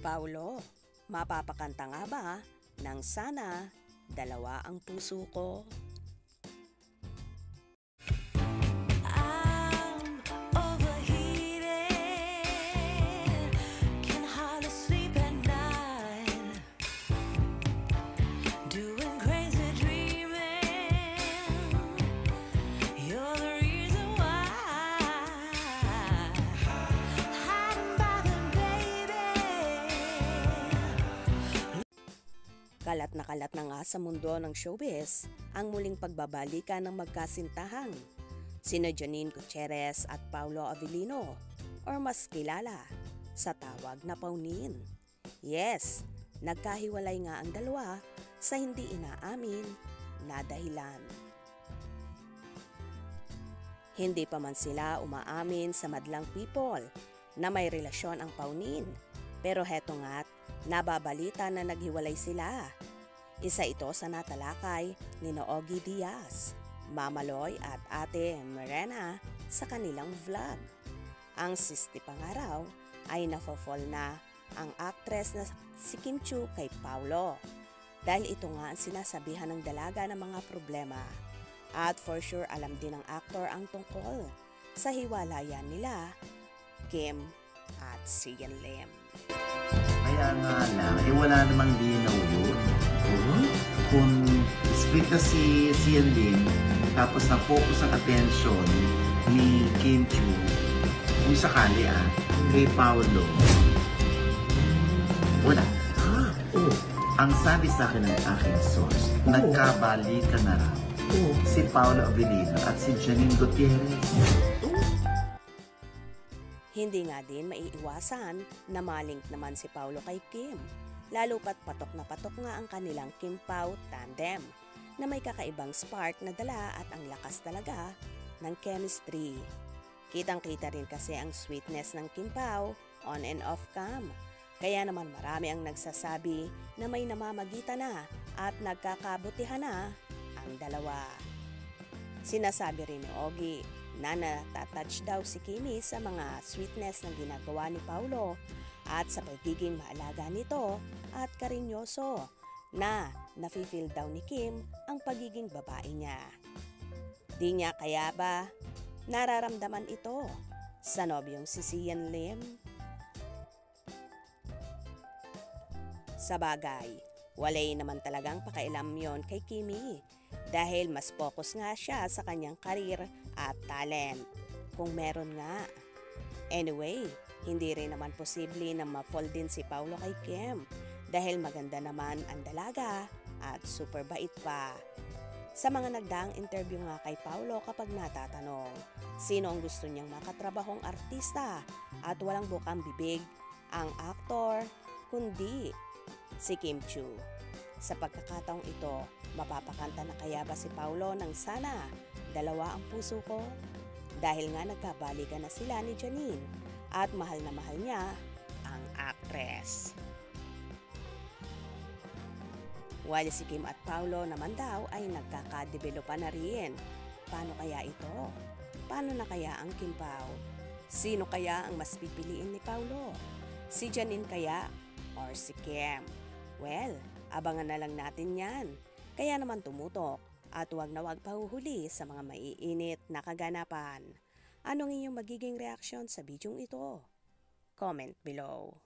Paulo, mapapakanta nga ba ng Sana Dalawa ang Puso Ko? Kalat na nga sa mundo ng showbiz ang muling pagbabalikan ng magkasintahang sina Janine Gutierrez at Paulo Avellino, or mas kilala sa tawag na Paunin. Yes, nagkahiwalay nga ang dalawa sa hindi inaamin na dahilan. Hindi pa man sila umaamin sa madlang people na may relasyon ang Paunin, pero heto nga't nababalita na naghiwalay sila. Isa ito sa natalakay ni Ogie Diaz, Mama Loy at Ate Mirena sa kanilang vlog. Ang 60 pa nga raw ay nafo-fall na ang actress na si Kim Chiu kay Paulo dahil ito nga ang sinasabihan ng dalaga ng mga problema. At for sure alam din ng actor ang tungkol sa hiwalayan nila, Kim at Sian Lim. Kaya nga lang, wala namang linaw yun. Kung split na si Sian Lim, tapos na-focus ang attention ni Kim Chiu, kung sakali kay Paulo, wala. Ang sabi sa akin ng aking source, nagkabalikan na raw si Paulo Avellino at si Janine Gutierrez. Hindi nga din maiiwasan na malink naman si Paulo kay Kim, lalo pat patok nga ang kanilang Kim-Pao tandem na may kakaibang spark na dala at ang lakas talaga ng chemistry. Kitang-kita rin kasi ang sweetness ng Kim-Pao on and off cam, kaya naman marami ang nagsasabi na may namamagitan na at nagkakabutihan na ang dalawa. Sinasabi rin ni Ogie na natatouch daw si Kimi sa mga sweetness ng ginagawa ni Paulo at sa pagiging maalaga nito at karinyoso na nafe-feel daw ni Kim ang pagiging babae niya. Di niya kaya ba nararamdaman ito sa nobyong si Sian Lim? Sa bagay, walay naman talagang pakailam yon kay Kimi dahil mas focus nga siya sa kanyang karir at talent, kung meron nga. Anyway, hindi rin naman posible na ma-fall din si Paulo kay Kim dahil maganda naman ang dalaga at super bait pa. Sa mga nagdaang interview nga kay Paulo kapag natatanong sino ang gusto niyang makatrabahong artista at walang bukang bibig ang aktor kundi si Kim Chiu. Sa pagkakataong ito, mapapakanta na kaya ba si Paulo ng Sana Dalawa ang Puso Ko? Dahil nga nagkabalikan na sila ni Janine at mahal na mahal niya ang actress. While si Kim at Paulo naman daw ay nagkakadevelopan na rin. Paano kaya ito? Paano na kaya ang Kim-Pao? Sino kaya ang mas pipiliin ni Paulo? Si Janine kaya or si Kim? Well, abangan na lang natin yan. Kaya naman tumutok at huwag na huwag pahuhuli sa mga maiinit na kaganapan. Anong inyong magiging reaksyon sa bidyong ito? Comment below.